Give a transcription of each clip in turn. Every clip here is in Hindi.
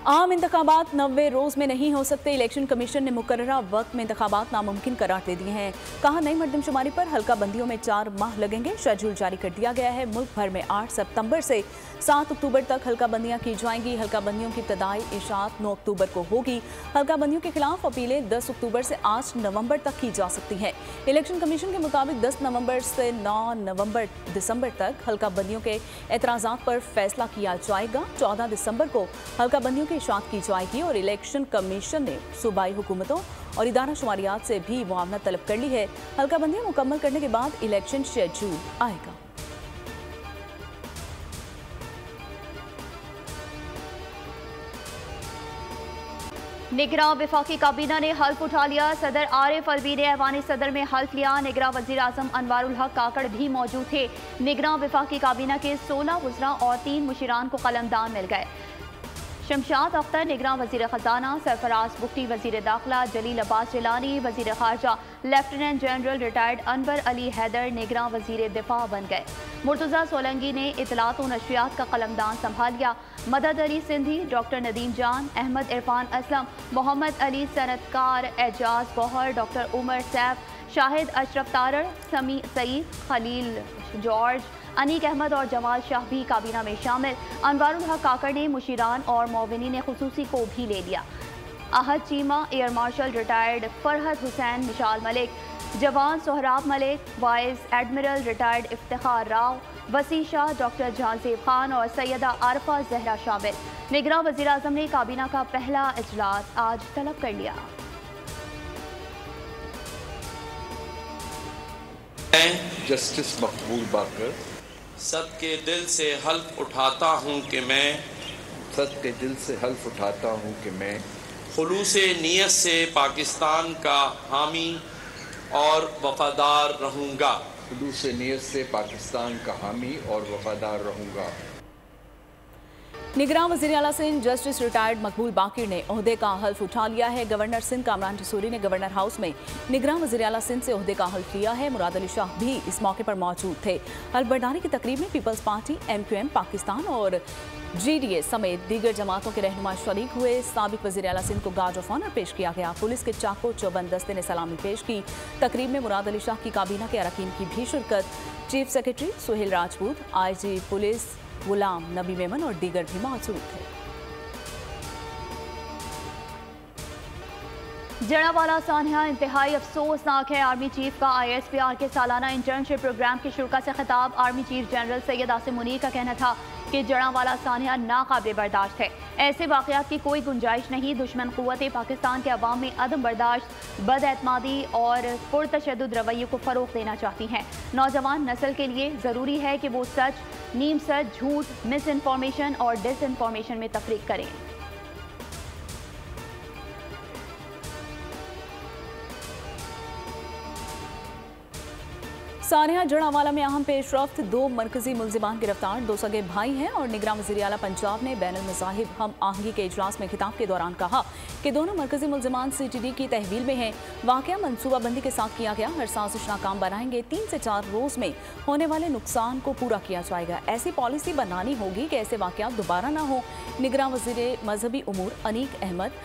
आम इंतखाबात 90 रोज में नहीं हो सकते। इलेक्शन कमीशन ने मुकर्ररा वक्त में इंतखाबात नामुमकिन करार दे दिए हैं। कहा, नई मरदमशुमारी पर हल्का बंदियों में 4 माह लगेंगे। शेड्यूल जारी कर दिया गया है। मुल्क भर में 8 सितंबर से 7 अक्टूबर तक हल्का बंदियां की जाएंगी। हल्का बंदियों की इब्तदाई इशाअत 9 अक्टूबर को होगी। हल्का बंदियों के खिलाफ अपीलें 10 अक्टूबर से 8 नवंबर तक की जा सकती हैं। इलेक्शन कमीशन के मुताबिक 10 नवंबर से 9 दिसंबर तक हल्का बंदियों के एतराज़ात पर फैसला किया जाएगा। 14 दिसंबर को हल्का बंदियों की इशाअत की जाएगी और इलेक्शन कमीशन ने सूबाई हुकूमतों और इदारा शुमारियात से भी मुआवनत तलब कर ली है। हल्का बंदियां मुकम्मल करने के बाद इलेक्शन शेड्यूल आएगा। निगरां वफाकी काबीना ने हल्फ उठा लिया। सदर आरिफ अलवी ने ऐवान सदर में हल्फ लिया। निगरां वजीर आजम अनवारुल हक काकड़ भी मौजूद थे। निगरां वफाकी काबीना के 16 वज़रा और 3 मुशीरान को कलमदान मिल गए। शमशाद अख्तर निगरां वजीर खजाना, सरफराज बुख्ती वजीर दाखिला, जलील अब्बास जिलानी वजीर खारजा, lieutenant general retired Anwar Ali Haider निगरां वजीर दिफा बन गए। मुर्तज़ा सोलंगी ने इतलात और नशरियात का कलमदान संभाल लिया। मदद अली सिंधी, डॉक्टर नदीम जान, अहमद इरफान असलम, मोहम्मद अली सनतकार, एजाज गौहर, डॉक्टर उमर सैफ, शाहिद अशरफ तारड़, समी सईद, खलील जॉर्ज, अनीक अहमद और जमाल शाह भी काबीना में शामिल। अनवारुल हक काकड़ ने मुशीरान और मोविनीन खुसूसी को भी ले लिया। Ahad Cheema, air marshal retired Farhad Hussain, Mishal Malik, जवान Sohrab Malik, vice admiral retired Iftikhar Rao, Wasi Shah, doctor Jahanzeb Khan और सैयदा आरफा जहरा शामिल। निगरां वज़ीर आज़म ने काबीना का पहला इजलास आज तलब कर लिया। जस्टिस मकबूल बाकर सदके दिल से हल्फ उठाता हूँ कि मैं खुलूसे नीयत से पाकिस्तान का हामी और वफादार रहूँगा। निगरां वज़ीर आला सिंध जस्टिस रिटायर्ड मकबूल बाकिर ने ओहदे का हल्फ उठा लिया है। गवर्नर सिंध कामरान जसूरी ने गवर्नर हाउस में निगरां वज़ीर आला सिंध से ओहदे का हल्फ लिया है। मुराद अली शाह भी इस मौके पर मौजूद थे। हल्फ बर्दारी की तकरीब में पीपल्स पार्टी, MQM पाकिस्तान और GDA समेत दीगर जमातों के रहनुमा शरीक हुए। साबिक वज़ीर आला सिंध को गार्ड ऑफ ऑनर पेश किया गया। पुलिस के चाको चौबंद दस्ते ने सलामी पेश की। तकरीब में मुराद अली शाह की काबीना के अरकान की भी शिरकत। Chief secretary Suhail Rajput, IG police Ghulam Nabi Memon और दीगर भी मौजूद थे। जड़ावाला सान्हा इंतहाई अफसोसनाक है। आर्मी चीफ का ISPR के सालाना इंटर्नशिप प्रोग्राम की शुरा से खिताब। Army chief general Syed Asim Munir का कहना था कि जड़ावाला सान्हा नाकाबिल बर्दाश्त है। ऐसे वाक़यात की कोई गुंजाइश नहीं। दुश्मन क़ुव्वतें पाकिस्तान के अवाम में अदम बर्दाश्त, बदएतमादी और पुरतशद्दुद रवैये को फ़रोग़ देना चाहती हैं। नौजवान नस्ल के लिए ज़रूरी है कि वो सच, नीम सच, झूठ, मिस इन्फॉर्मेशन और डिसइन्फॉर्मेशन में तफरीक करें। सानिया जड़ावाला में अहम पेशरफ्त। 2 मरकजी मुलजिमान गिरफ्तार। 2 सगे भाई हैं और निगरां वज़ीर आला पंजाब ने बैनुल मज़ाहिब हम आहंगी के इजलास में खिताब के दौरान कहा कि दोनों मरकजी मुलजिमान CTD की तहवील में हैं। वाक़या मनसूबाबंदी के साथ किया गया। हर साजिश नाकाम बनाएंगे। 3 से 4 रोज़ में होने वाले नुकसान को पूरा किया जाएगा। ऐसी पॉलिसी बनानी होगी कि ऐसे वाक़यात दोबारा ना हो। निगरां वज़ीर मजहबी उमूर अनीक अहमद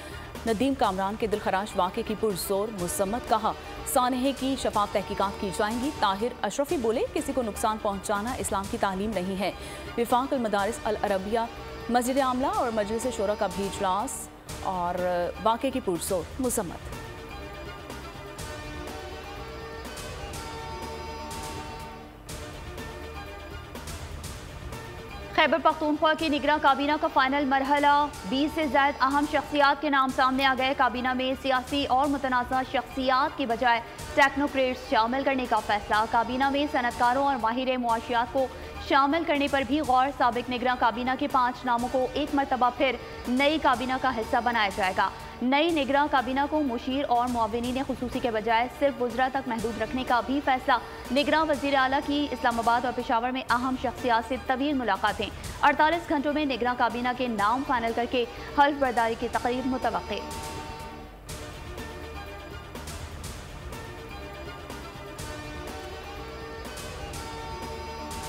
नदीम कामरान के दिलखराश वाक़े की पुरजोर मुसम्मत। कहा, सानहे की शफाफ तहकीकात की जाएंगी। ताहिर अशरफी बोले, किसी को नुकसान पहुँचाना इस्लाम की तालीम नहीं है। विफाक अल मदारिस अल अरबिया, मस्जिद आमला और मजलिस शोरा का भी इजलास और वाक़े की पुरजोर मुसम्मत। खैबर पख्तूनख्वा की निगरां काबीना का फाइनल मरहला। 20 से ज़ायद अहम शख्सियात के नाम सामने आ गए। काबीना में सियासी और मुतनाज़ा शख्सियात की बजाय टेक्नोक्रेट्स शामिल करने का फैसला। काबीना में सनतकारों और माहिर मुआशियात को शामिल करने पर भी गौर। साबिक निगरां काबीना के 5 नामों को एक मरतबा फिर नई काबीना का हिस्सा बनाया जाएगा। नई निगरां काबीना को मुशीर और मुआविनीन खुसूसी के बजाय सिर्फ वज़रा तक महदूद रखने का भी फैसला। निगरां वज़ीर आला की इस्लामाबाद और पेशावर में अहम शख्सियात से तवील मुलाकातें। 48 घंटों में निगरां काबीना के नाम फाइनल करके हल्फ बर्दारी की तकरीब मुतवक्के।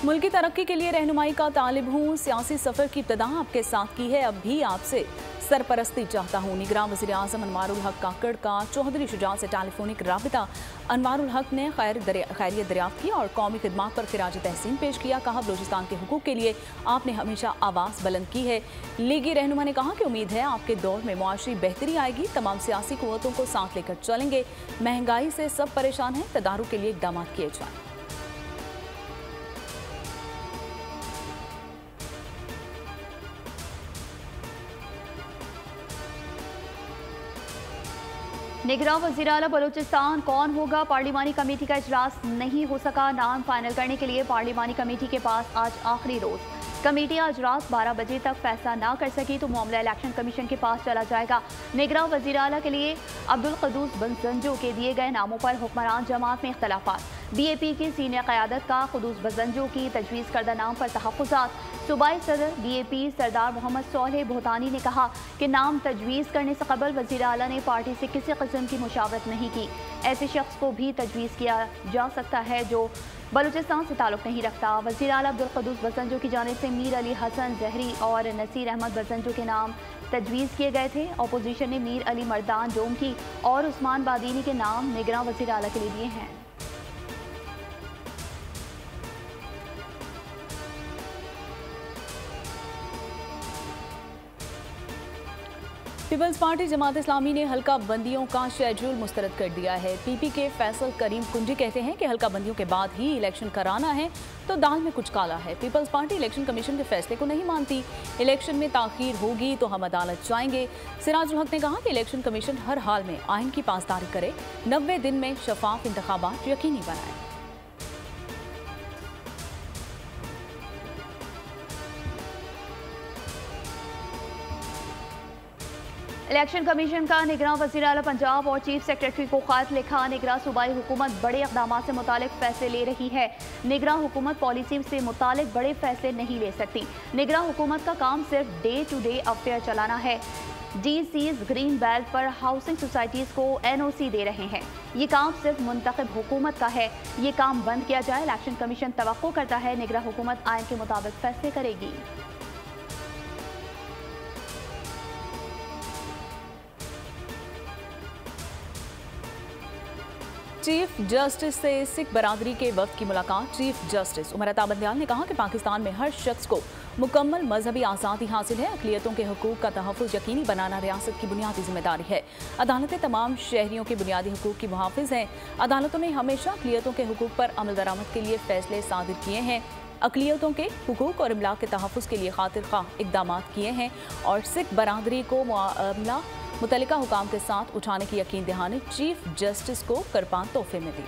मुल्क की तरक्की के लिए रहनुमाई का तालिब हूँ। सियासी सफ़र की इब्तिदा आपके साथ की है। अब भी आपसे सरपरस्ती चाहता हूँ। निगरान वज़ीर आज़म अनवारुल हक काकड़ का चौधरी शुजात से टेलीफोनिक राबिता। अनवारुल हक ने खैरियत दरियाफ्त की और कौमी खिदमात पर खिराज तहसीन पेश किया। कहा, बलूचिस्तान के हुकूक के लिए आपने हमेशा आवाज़ बुलंद की है। लीगी रहनुमा ने कहा कि उम्मीद है आपके दौर में मुआशरी बेहतरी आएगी। तमाम सियासी कुव्वतों को साथ लेकर चलेंगे। महंगाई से सब परेशान हैं, तदारुक के लिए इक़दाम किए जाएं। निगरान वज़ीर आला बलूचिस्तान कौन होगा? पार्लिमानी कमेटी का इजलास नहीं हो सका। नाम फाइनल करने के लिए पार्लिमानी कमेटी के पास आज आखिरी रोज। कमेटी आज रात 12 बजे तक फैसला ना कर सकी तो मामला इलेक्शन कमीशन के पास चला जाएगा। निगरान वज़ीर आला के लिए अब्दुल क़ुद्दूस बज़ंजो के दिए गए नामों पर हुक्मरान जमात में इख्तलाफात। BAP की सीनियर क़यादत का क़ुद्दूस बज़ंजो की तजवीज़ करदा नाम पर तहफ़्फ़ुज़ात। सूबाई सदर BAP सरदार मोहम्मद सोलेह बोहतानी ने कहा कि नाम तजवीज़ करने से कबल वज़ीर आला ने पार्टी से किसी किस्म की मुशावरत नहीं की। ऐसे शख्स को भी तजवीज़ किया जा सकता है जो बलूचिस्तान से ताल्लुक़ नहीं रखता। वज़ीर आला अब्दुल क़ुद्दूस बज़ंजो की जानिब से मीर अली हसन ज़हरी और नसीर अहमद बज़ंजो के नाम तजवीज़ किए गए थे। अपोजिशन ने मीर अली मर्दान डोमकी और उस्मान बादीनी के नाम निगरान वज़ीर आला के लिए दिए हैं। पीपल्स पार्टी जमात इस्लामी ने हल्का बंदियों का शेड्यूल मुस्तरद कर दिया है। PP के फैसल करीम कुंजी कहते हैं कि हल्का बंदियों के बाद ही इलेक्शन कराना है तो दाल में कुछ काला है। पीपल्स पार्टी इलेक्शन कमीशन के फैसले को नहीं मानती। इलेक्शन में ताखीर होगी तो हम अदालत जाएंगे। सिराजुल हक ने कहा कि इलेक्शन कमीशन हर हाल में आइन की पासदारी करे, 90 दिन में शफाफ इंतखाबात यकीनी बनाए। इलेक्शन कमीशन का निगरान वज़ीर आला पंजाब और चीफ सेक्रेटरी को खत लिखा। निगरान सूबाई हुकूमत बड़े इक़दाम से मुतालिक फैसले ले रही है। निगरान हुकूमत पॉलिसी से मुतालिक बड़े फैसले नहीं ले सकती। निगरान हुकूमत का काम सिर्फ डे टू डे अफेयर चलाना है। DCs ग्रीन बेल्ट पर हाउसिंग सोसाइटीज़ को NOC दे रहे हैं। ये काम सिर्फ मुंतखब हुकूमत का है। ये काम बंद किया जाए। इलेक्शन कमीशन तवक्को करता है निगरान हुकूमत आइन के मुताबिक फैसले करेगी। चीफ जस्टिस से सिख बरादरी के वफ्द की मुलाकात। चीफ जस्टिस उमर अता बंदयाल ने कहा कि पाकिस्तान में हर शख्स को मुकम्मल मजहबी आज़ादी हासिल है। अक़लियतों के हकूक़ का तहफ़्फ़ुज़ यकीनी बनाना रियासत की बुनियादी जिम्मेदारी है। अदालतें तमाम शहरियों के बुनियादी हकूक़ की मुहाफ़िज़ हैं। अदालतों ने हमेशा अक़लियतों के हकूक़ पर अमल दरामद के लिए फ़ैसले सादिर किए हैं। अक़लियतों के हुकूक और इमलाक के तहफ़्फ़ुज़ के लिए खातिर ख़्वाह इक़दाम किए हैं और सिख बरादरी को मामला मुतल्लिका हुकाम के साथ उठाने की यकीन दहानी चीफ जस्टिस को करपान तोहफे में दी।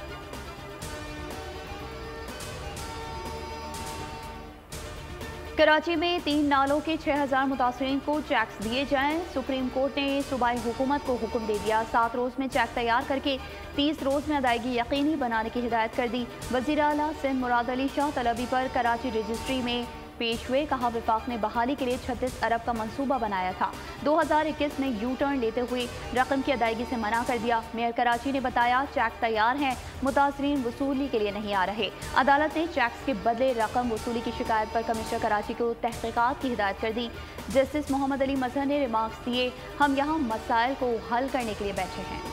कराची में 3 नालों के 6000 मुतासरीन को चेक्स दिए जाएं। सुप्रीम कोर्ट ने सूबाई हुकूमत को हुक्म दे दिया। 7 रोज़ में चेक तैयार करके 30 रोज़ में अदायगी यकीनी बनाने की हिदायत कर दी। वज़ीर आला सिंध मुराद अली शाह तलबी पर कराची रजिस्ट्री में पेश हुए। कहा, विफाक ने बहाली के लिए 36 अरब का मंसूबा बनाया था। 2021 में यू टर्न लेते हुए रकम की अदायगी से मना कर दिया। मेयर कराची ने बताया, चेक तैयार हैं, मुतासरीन वसूली के लिए नहीं आ रहे। अदालत ने चेक्स के बदले रकम वसूली की शिकायत पर कमिश्नर कराची को तहकीकात की हिदायत कर दी। जस्टिस मोहम्मद अली मजहर ने रिमार्क्स दिए, हम यहाँ मसाइल को हल करने के लिए बैठे हैं।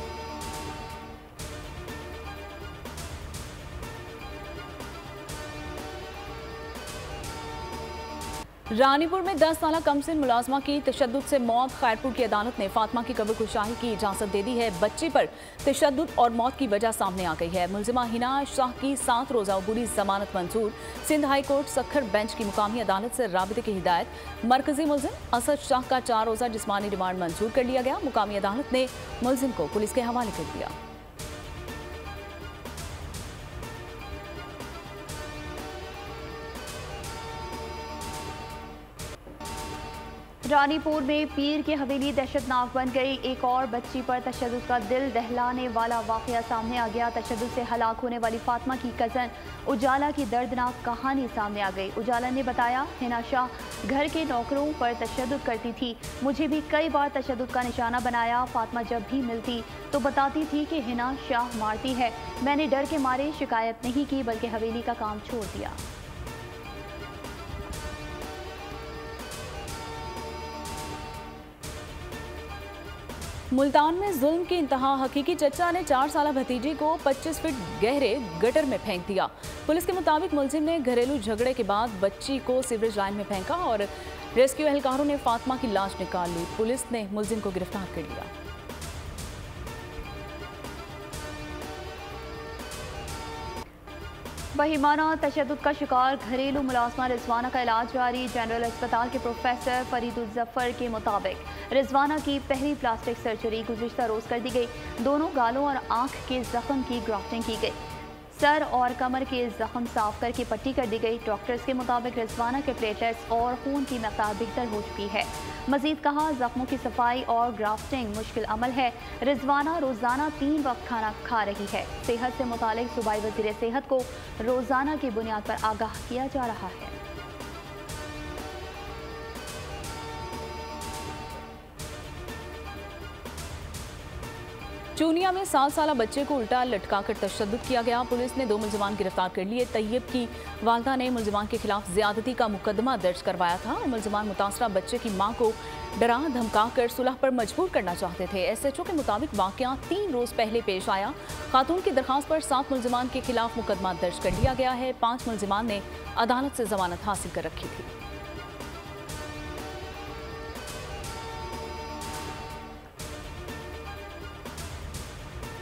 रानीपुर में 10 साल कमसिन मुलाजमा की तशद्दुद से मौत। खैरपुर की अदालत ने फातिमा की कब्र कुशाही की इजाज़त दे दी है। बच्ची पर तशद्दुद और मौत की वजह सामने आ गई है। मुलजिमा हिना शाह की 7 रोज़ा अबूरी जमानत मंजूर। Sindh high court Sukkur bench की मुकामी अदालत से राबिते की हिदायत। मरकजी मुलजिम असद शाह का 4 रोज़ा जिस्मानी रिमांड मंजूर कर लिया गया। मुकामी अदालत ने मुलजिम को पुलिस के हवाले कर दिया। रानीपुर में पीर की हवेली दहशतनाक बन गई। एक और बच्ची पर तशद्दुद का दिल दहलाने वाला वाक़या सामने आ गया। तशद्दुद से हलाक होने वाली फातिमा की कज़न उजाला की दर्दनाक कहानी सामने आ गई। उजाला ने बताया, हिना शाह घर के नौकरों पर तशद्दुद करती थी। मुझे भी कई बार तशद्दुद का निशाना बनाया। फातिमा जब भी मिलती तो बताती थी कि हिना शाह मारती है। मैंने डर के मारे शिकायत नहीं की बल्कि हवेली का काम छोड़ दिया। मुल्तान में जुल्म की इंतहा, हकीकी चचा ने 4 साल भतीजी को 25 फीट गहरे गटर में फेंक दिया। पुलिस के मुताबिक मुलजिम ने घरेलू झगड़े के बाद बच्ची को सीवरेज लाइन में फेंका और रेस्क्यू एहलकारों ने फातिमा की लाश निकाल ली। पुलिस ने मुलजिम को गिरफ्तार कर लिया। बहिमाना तशद्दुद का शिकार घरेलू मुलाजमा रिजवाना का इलाज जारी। जनरल अस्पताल के प्रोफेसर फरीदुज़्ज़फ़र के मुताबिक रिजवाना की पहली प्लास्टिक सर्जरी गुज़िश्ता रोज़ कर दी गई। दोनों गालों और आंख के जख्म की ग्राफ्टिंग की गई। सर और कमर के जख्म साफ करके पट्टी कर दी गई। डॉक्टर्स के मुताबिक रिजवाना के प्लेटलेट्स और खून की मकदार बेहतर हो चुकी है। मजीद कहा, जख्मों की सफाई और ग्राफ्टिंग मुश्किल अमल है। रिजवाना रोजाना 3 वक्त खाना खा रही है। सेहत से मुतालिक सूबाई वज़ीर सेहत को रोजाना की बुनियाद पर आगाह किया जा रहा है। चूनिया में 7 साला बच्चे को उल्टा लटकाकर तशद्दुद किया गया। पुलिस ने 2 मुलजिमान गिरफ्तार कर लिए। तैयब की वालदा ने मुलजिमान के खिलाफ ज्यादती का मुकदमा दर्ज करवाया था और मुलजिमान मुतासरा बच्चे की मां को डरा धमकाकर सुलह पर मजबूर करना चाहते थे। SHO के मुताबिक वाकया 3 रोज पहले पेश आया। खातून की दरखास्त पर 7 मुलजिमान के खिलाफ मुकदमा दर्ज कर लिया गया है। 5 मुलजिमान ने अदालत से जमानत हासिल कर रखी थी।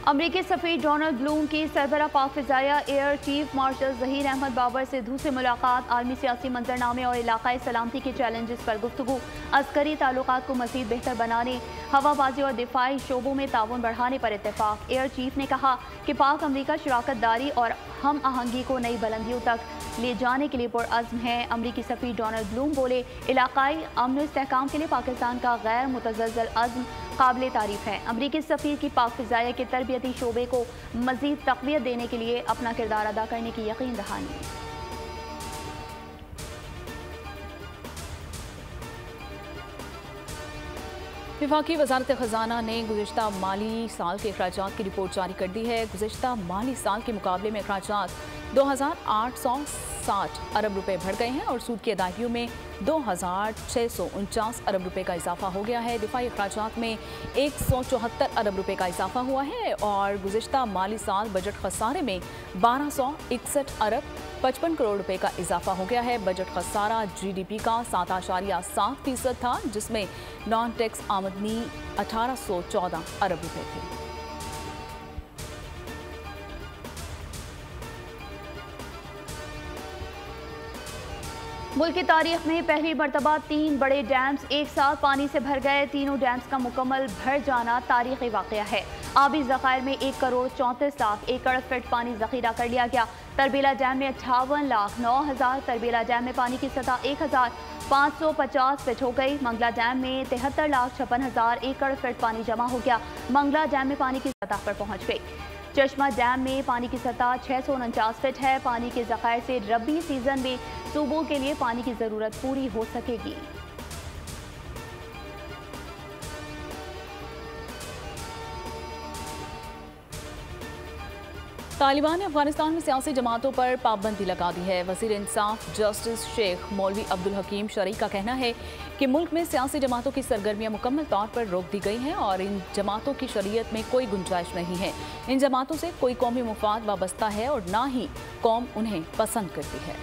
अमरीकी सफीर डोनाल्ड ब्लूम की सरबरा पाक फ़िज़ाया air chief marshal Zaheer Ahmad Babar से दूसरी मुलाकात। आलमी सियासी मंजरनामे और इलाकाई सलामती के चैलेंजेस पर गुफ्तगू। अस्करी ताल्लुकात को मज़ीद बेहतर बनाने, हवाबाजी और दिफाई शोबों में ताउन बढ़ाने पर इत्तेफाक। एयर चीफ ने कहा कि पाक अमरीका शराकत दारी और हम आहंगी को नई बुलंदियों तक ले जाने के लिए पुरअज़्म है। अमरीकी सफीर डोनाल्ड ब्लूम बोले, इलाकाई अमन और इस्तेहकाम के लिए पाकिस्तान का गैर मुतज़लज़ल अज़्म काबिल तारीफ है। अमरीकी सफीर की पाक फ़िज़ाया के तरबियती शोबे को मज़ीद तक़वियत देने के लिए अपना किरदार अदा करने की यकीन दहानी। विफाकी वज़ारत ख़ज़ाना ने गुज़िश्ता माली साल के अखराजात की रिपोर्ट जारी कर दी है। गुज़िश्ता माली साल के मुकाबले में अखराजात 2,860 अरब रुपए बढ़ गए हैं और सूद की अदायगियों में 2,649 अरब रुपए का इजाफा हो गया है। दिफाई अखराजात में 174 अरब रुपए का इजाफा हुआ है और गुज़िश्ता माली साल बजट खसारे में 1261 अरब 55 करोड़ रुपए का इजाफा हो गया है। बजट खसारा GDP का 7.7% था, जिसमें नॉन टैक्स आमदनी 1814 अरब रुपए थी। मुल्क की तारीख में पहली मरतबा 3 बड़े डैम्स एक साथ पानी से भर गए। तीनों डैम्स का मुकम्मल भर जाना तारीखी वाक़या है। आबी ज़खायर में 1 करोड़ 34 लाख एकड़ फीट पानी ज़ख़ीरा कर लिया गया। तरबेला डैम में 58 लाख 9 हज़ार, तरबेला डैम में पानी की सतह 1,550 फीट हो गई। मंगला डैम में 73 लाख 56 हज़ार एकड़ फीट पानी जमा हो गया। मंगला डैम में पानी की सतह पर पहुँच गई। चश्मा डैम में पानी की सतह 649 फीट है। पानी के ज़खायर से रबी सीजन में सूबों के लिए पानी की ज़रूरत पूरी हो सकेगी। तालिबान ने अफगानिस्तान में सियासी जमातों पर पाबंदी लगा दी है। वज़ीर इंसाफ जस्टिस शेख मौलवी अब्दुल हकीम शरी का कहना है कि मुल्क में सियासी जमातों की सरगर्मियां मुकम्मल तौर पर रोक दी गई हैं और इन जमातों की शरीयत में कोई गुंजाइश नहीं है। इन जमातों से कोई कौमी मुफाद वाबस्ता है और ना ही कौम उन्हें पसंद करती है।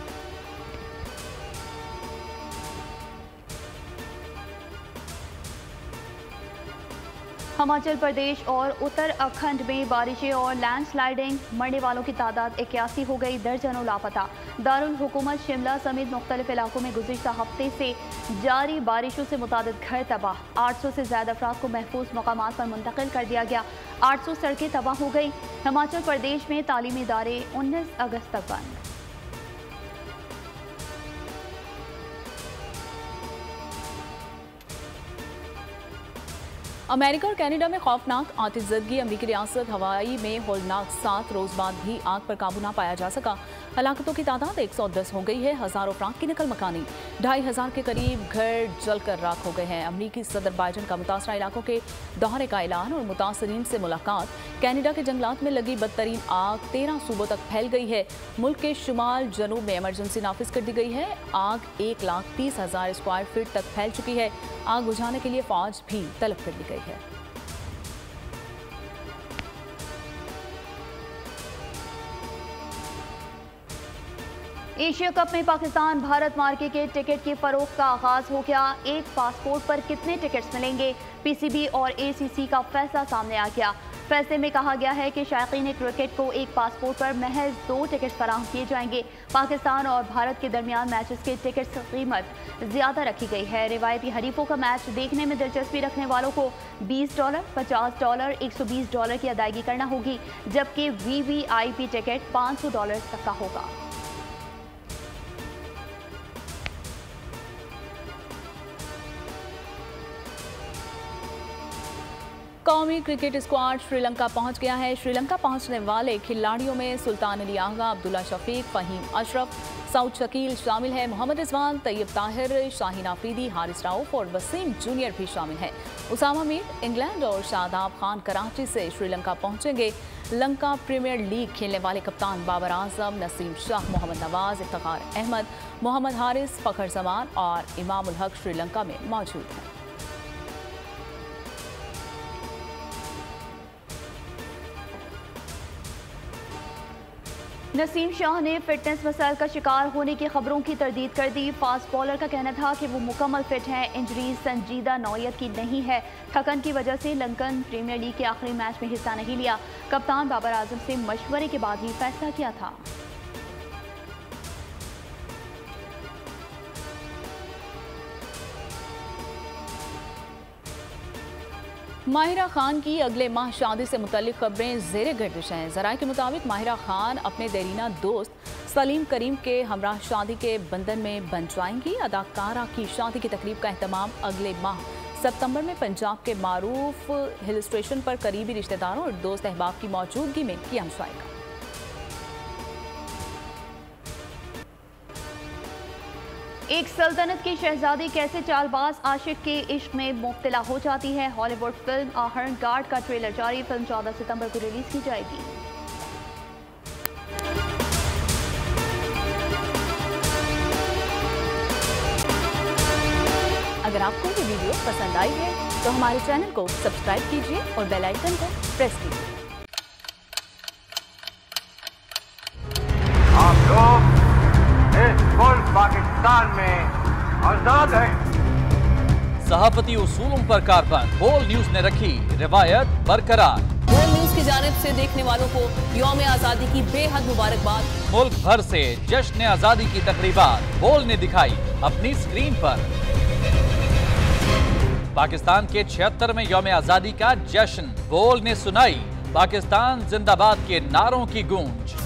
हिमाचल प्रदेश और उत्तराखंड में बारिशें और लैंडस्लाइडिंग, मरने वालों की तादाद 81 हो गई, दर्जनों लापता। दारुल हुकूमत शिमला समेत मुख्तलिफ इलाकों में गुज़िश्ता हफ्ते से जारी बारिशों से मुतादिद घर तबाह। 800 से ज़्यादा अफराद को महफूज मकामात पर मुंतकिल कर दिया गया। 800 सड़कें तबाह हो गई। हिमाचल प्रदेश में तालीमी इदारे 19 अगस्त तक बंद। अमेरिका और कनाडा में खौफनाक आतिशज़दगी। अमरीकी रियासत हवाई में होलनाक 7 रोज बाद भी आग पर काबू ना पाया जा सका। हलाकतों की तादाद 110 हो गई है। हज़ारों अफराद की नकल मकानी। 2,500 के करीब घर जलकर राख हो गए हैं। अमरीकी सदर बाइडन का मुतासरा इलाकों के दौरे का ऐलान और मुतासरीन से मुलाकात। कनाडा के जंगलात में लगी बदतरीन आग 13 सूबों तक फैल गई है। मुल्क के शुमाल जनूब में इमरजेंसी नाफिज कर दी गई है। आग 1,30,000 स्क्वायर फीट तक फैल चुकी है। आग बुझाने के लिए फौज भी तलब कर ली गई है। एशिया कप में पाकिस्तान भारत मार्के के टिकट की फरोख्त का आगाज हो गया। एक पासपोर्ट पर कितने टिकट्स मिलेंगे, पीसीबी और एसीसी का फैसला सामने आ गया। फैसले में कहा गया है कि शायकीन क्रिकेट को एक पासपोर्ट पर महज 2 टिकट फराहम किए जाएंगे। पाकिस्तान और भारत के दरमियान मैचेस के टिकट्स की कीमत ज़्यादा रखी गई है। रिवायती हरीफों का मैच देखने में दिलचस्पी रखने वालों को $20, $50, $120 की अदायगी करना होगी, जबकि वीवीआईपी टिकट $500 तक का होगा। कौमी क्रिकेट स्क्वाड श्रीलंका पहुंच गया है। श्रीलंका पहुंचने वाले खिलाड़ियों में सुल्तान अली आगा, अब्दुल्ला शफीक, फहीम अशरफ, सऊद शकील शामिल है। मोहम्मद रिजवान, तैयब ताहिर, शाहीन आफरीदी, हारिस राउफ और वसीम जूनियर भी शामिल है। उसामा मीर इंग्लैंड और शादाब खान कराची से श्रीलंका पहुंचेंगे। लंका प्रीमियर लीग खेलने वाले कप्तान बाबर आजम, नसीम शाह, मोहम्मद नवाज, इफ्तिखार अहमद, मोहम्मद हारिस, फखर जमान और इमाम उल हक श्रीलंका में मौजूद हैं। नसीम शाह ने फिटनेस मसाइल का शिकार होने की खबरों की तरदीद कर दी। फास्ट बॉलर का कहना था कि वो मुकम्मल फिट हैं, इंजरी संजीदा नौयत की नहीं है। थकन की वजह से लंकन प्रीमियर लीग के आखिरी मैच में हिस्सा नहीं लिया। कप्तान बाबर आजम से मशवरे के बाद ही फैसला किया था। माहिरा खान की अगले माह शादी से मुताल्लिक खबरें ज़ेरे गर्दिश हैं। ज़राए के मुताबिक माहिरा खान अपने देरीना दोस्त सलीम करीम के हमरा शादी के बंधन में बन जाएंगी। अदाकारा की शादी की तकरीब का एहतमाम अगले माह सितंबर में पंजाब के मारूफ हिल स्टेशन पर करीबी रिश्तेदारों और दोस्त अहबाब की मौजूदगी में किया जाएगा। एक सल्तनत की शहजादी कैसे चालबाज आशिक के इश्क में मुब्तला हो जाती है। हॉलीवुड फिल्म आहर्न गार्ड का ट्रेलर जारी। फिल्म 14 सितंबर को रिलीज की जाएगी। अगर आपको ये वीडियो पसंद आई है तो हमारे चैनल को सब्सक्राइब कीजिए और बेल आइकन को प्रेस कीजिए। आप लोग इस मुल्क पाकिस्तान में आजाद है। सहाफती उसूलों पर कारबंद बोल न्यूज ने रखी रिवायत बरकरार। बोल न्यूज की जानिब से देखने वालों को यौम आजादी की बेहद मुबारकबाद। मुल्क भर से जश्न आजादी की तकरीबात बोल ने दिखाई अपनी स्क्रीन पर। पाकिस्तान के 76वें यौम आजादी का जश्न बोल ने सुनाई पाकिस्तान जिंदाबाद के नारों की गूंज।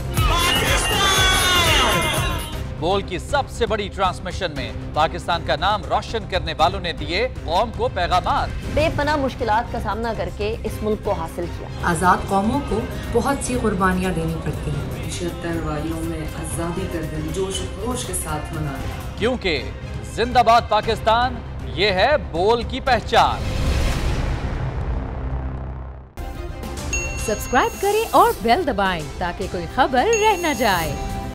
बोल की सबसे बड़ी ट्रांसमिशन में पाकिस्तान का नाम रोशन करने वालों ने दिए कौम को पैगामात। बेपनाह मुश्किलात का सामना करके इस मुल्क को हासिल किया। आज़ाद कौमों को बहुत सी कुर्बानियाँ देनी पड़ती हैं। 76 वालियों में आज़ादी का दिन जोश खरोश के साथ मनाया, क्योंकि जिंदाबाद पाकिस्तान ये है बोल की पहचान। सब्सक्राइब करें और बेल दबाएं ताकि कोई खबर रह न जाए।